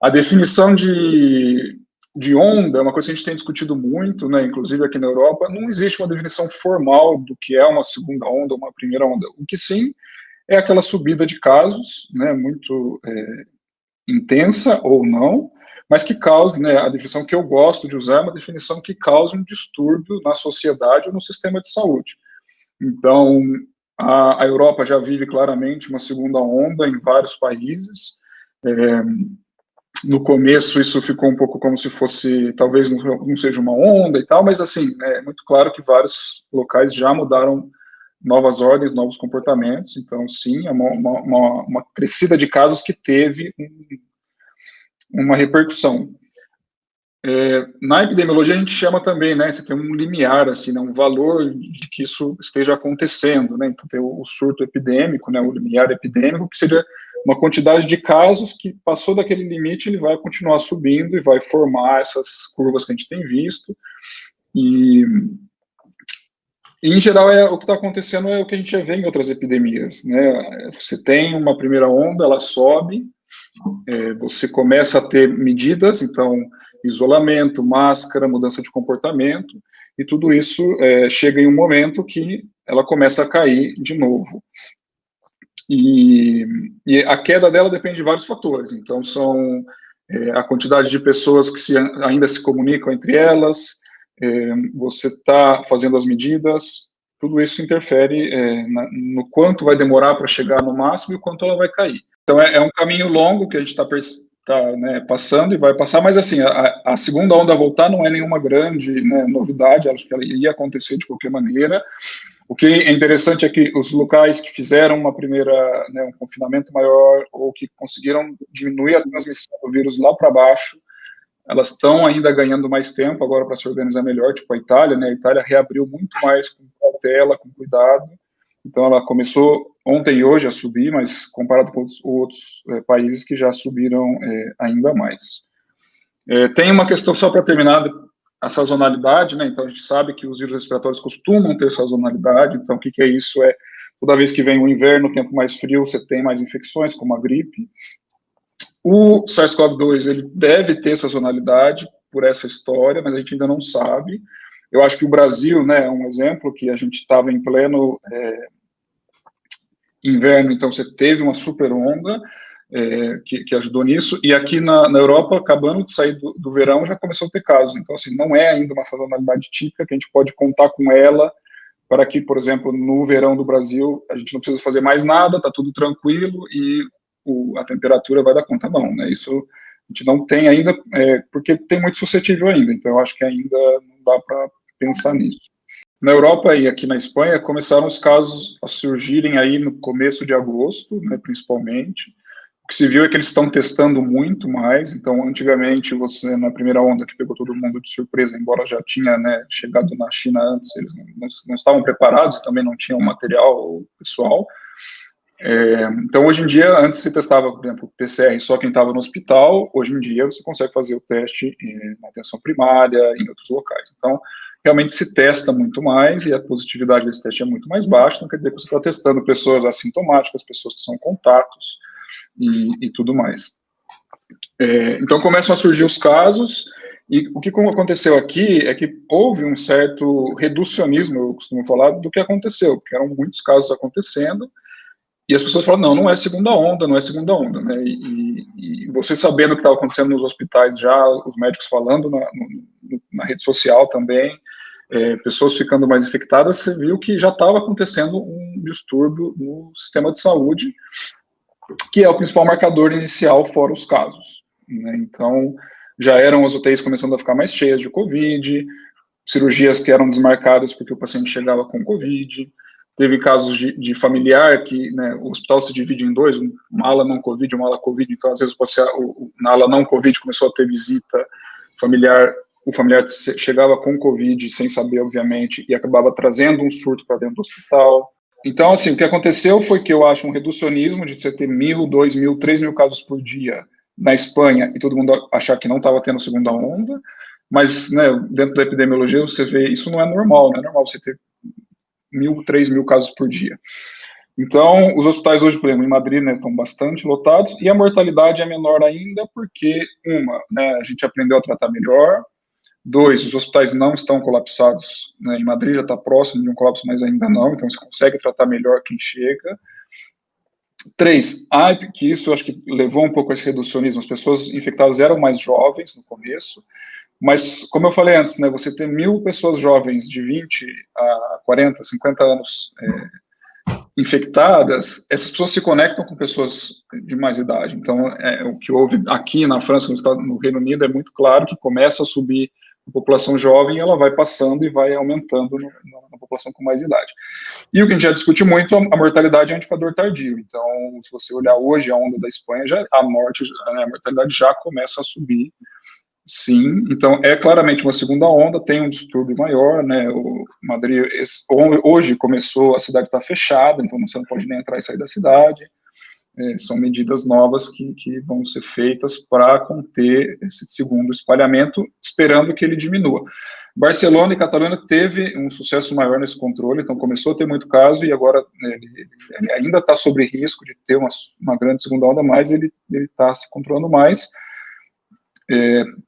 A definição de onda é uma coisa que a gente tem discutido muito, né, inclusive aqui na Europa. Não existe uma definição formal do que é uma segunda onda ou uma primeira onda. O que sim é aquela subida de casos, né, muito intensa ou não, mas que cause, né, a definição que eu gosto de usar é uma definição que cause um distúrbio na sociedade ou no sistema de saúde. Então, a Europa já vive claramente uma segunda onda em vários países. No começo isso ficou um pouco como se fosse, talvez não seja uma onda e tal, mas assim, é muito claro que vários locais já mudaram novas ordens, novos comportamentos. Então, sim, é uma crescida de casos que teve uma repercussão. Na epidemiologia a gente chama também, né, você tem um limiar, assim, né, um valor de que isso esteja acontecendo, né, então tem o surto epidêmico, né, o limiar epidêmico, que seria uma quantidade de casos que passou daquele limite, ele vai continuar subindo e vai formar essas curvas que a gente tem visto, e em geral o que está acontecendo é o que a gente já vê em outras epidemias, né, você tem uma primeira onda, ela sobe, você começa a ter medidas, então isolamento, máscara, mudança de comportamento, e tudo isso chega em um momento que ela começa a cair de novo. E a queda dela depende de vários fatores, então são a quantidade de pessoas que ainda se comunicam entre elas, você está fazendo as medidas, tudo isso interfere no quanto vai demorar para chegar no máximo e o quanto ela vai cair. Então é um caminho longo que a gente está né, passando e vai passar, mas assim, a segunda onda voltar não é nenhuma grande, né, novidade, acho que ela ia acontecer de qualquer maneira. O que é interessante é que os locais que fizeram uma primeira, né, um confinamento maior ou que conseguiram diminuir a transmissão do vírus lá para baixo, elas estão ainda ganhando mais tempo agora para se organizar melhor, tipo a Itália, né? A Itália reabriu muito mais com cautela, com cuidado. Então ela começou ontem e hoje a subir, mas comparado com outros países que já subiram ainda mais. Tem uma questão só para terminar, a sazonalidade, né? Então a gente sabe que os vírus respiratórios costumam ter sazonalidade. Então o que é isso? Toda vez que vem o inverno, o tempo mais frio, você tem mais infecções, como a gripe. O SARS-CoV-2 ele deve ter sazonalidade por essa história, mas a gente ainda não sabe. Eu acho que o Brasil, né, é um exemplo que a gente estava em pleno inverno, então você teve uma super onda que ajudou nisso, e aqui na Europa, acabando de sair do verão, já começou a ter casos. Então, assim, não é ainda uma sazonalidade típica que a gente pode contar com ela para que, por exemplo, no verão do Brasil, a gente não precisa fazer mais nada, está tudo tranquilo e a temperatura vai dar conta, não, né? Isso a gente não tem ainda, porque tem muito suscetível ainda, então eu acho que ainda não dá para pensar nisso. Na Europa e aqui na Espanha começaram os casos a surgirem aí no começo de agosto, né, principalmente. O que se viu é que eles estão testando muito mais, então antigamente você, na primeira onda que pegou todo mundo de surpresa, embora já tinha, né, chegado na China antes, eles não estavam preparados, também não tinham material pessoal. Então, hoje em dia, antes se testava, por exemplo, PCR só quem estava no hospital, hoje em dia você consegue fazer o teste na atenção primária, em outros locais. Então, realmente se testa muito mais e a positividade desse teste é muito mais baixa, então quer dizer que você está testando pessoas assintomáticas, pessoas que são contatos e tudo mais. Então, começam a surgir os casos, e o que aconteceu aqui é que houve um certo reducionismo, eu costumo falar, do que aconteceu, porque eram muitos casos acontecendo, e as pessoas falam, não é segunda onda, não é segunda onda, né? E você sabendo o que estava acontecendo nos hospitais já, os médicos falando na rede social também, pessoas ficando mais infectadas, você viu que já estava acontecendo um distúrbio no sistema de saúde, que é o principal marcador inicial, fora os casos, né? Então, já eram as UTIs começando a ficar mais cheias de Covid, cirurgias que eram desmarcadas porque o paciente chegava com Covid. Teve casos de familiar que, né, o hospital se divide em dois, uma ala não Covid, uma ala Covid, então às vezes na ala não Covid começou a ter visita familiar, o familiar chegava com Covid sem saber, obviamente, e acabava trazendo um surto para dentro do hospital. Então, assim, o que aconteceu foi que eu acho um reducionismo de você ter 1.000, 2.000, 3.000 casos por dia na Espanha e todo mundo achar que não estava tendo segunda onda, mas, né, dentro da epidemiologia você vê, isso não é normal, não é normal você ter 1.000, 3.000 casos por dia. Então, os hospitais hoje, por exemplo, em Madrid, né, estão bastante lotados, e a mortalidade é menor ainda porque, né, a gente aprendeu a tratar melhor. Dois, os hospitais não estão colapsados, né, em Madrid já está próximo de um colapso, mas ainda não, então você consegue tratar melhor quem chega. Três, que isso eu acho que levou um pouco a esse reducionismo, as pessoas infectadas eram mais jovens no começo, mas, como eu falei antes, né, você ter 1.000 pessoas jovens de 20 a 40, 50 anos infectadas, essas pessoas se conectam com pessoas de mais idade. Então, o que houve aqui na França, no Reino Unido, é muito claro que começa a subir a população jovem e ela vai passando e vai aumentando na população com mais idade. E o que a gente já discute muito, a mortalidade é um indicador tardio. Então, se você olhar hoje a onda da Espanha, a mortalidade já começa a subir. Sim, então é claramente uma segunda onda, tem um distúrbio maior, né, o Madrid, hoje começou, a cidade está fechada, então você não pode nem entrar e sair da cidade, são medidas novas que vão ser feitas para conter esse segundo espalhamento, esperando que ele diminua. Barcelona e Catalunha teve um sucesso maior nesse controle, então começou a ter muito caso e agora ele ainda está sob risco de ter uma grande segunda onda, mas ele está se controlando mais,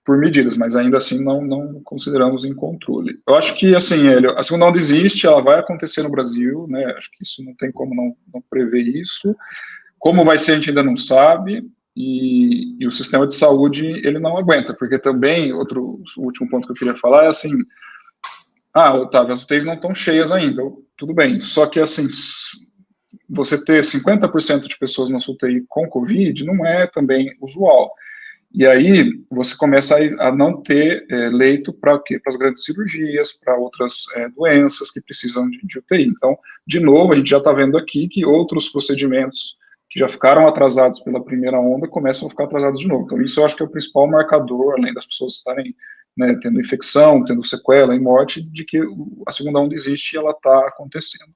por medidas, mas ainda assim não consideramos em controle. Eu acho que, assim, Hélio, a segunda onda existe, ela vai acontecer no Brasil, né, acho que isso não tem como não prever isso. Como vai ser, a gente ainda não sabe, e o sistema de saúde, ele não aguenta, porque também, o último ponto que eu queria falar é assim, Otávio, as UTIs não estão cheias ainda, tudo bem, só que, assim, você ter 50% de pessoas na sua UTI com Covid não é também usual. E aí você começa a não ter leito para quê? Para as grandes cirurgias, para outras doenças que precisam de UTI. Então, de novo, a gente já está vendo aqui que outros procedimentos que já ficaram atrasados pela primeira onda começam a ficar atrasados de novo. Então, isso eu acho que é o principal marcador, além das pessoas estarem, né, tendo infecção, tendo sequela e morte, de que a segunda onda existe e ela está acontecendo.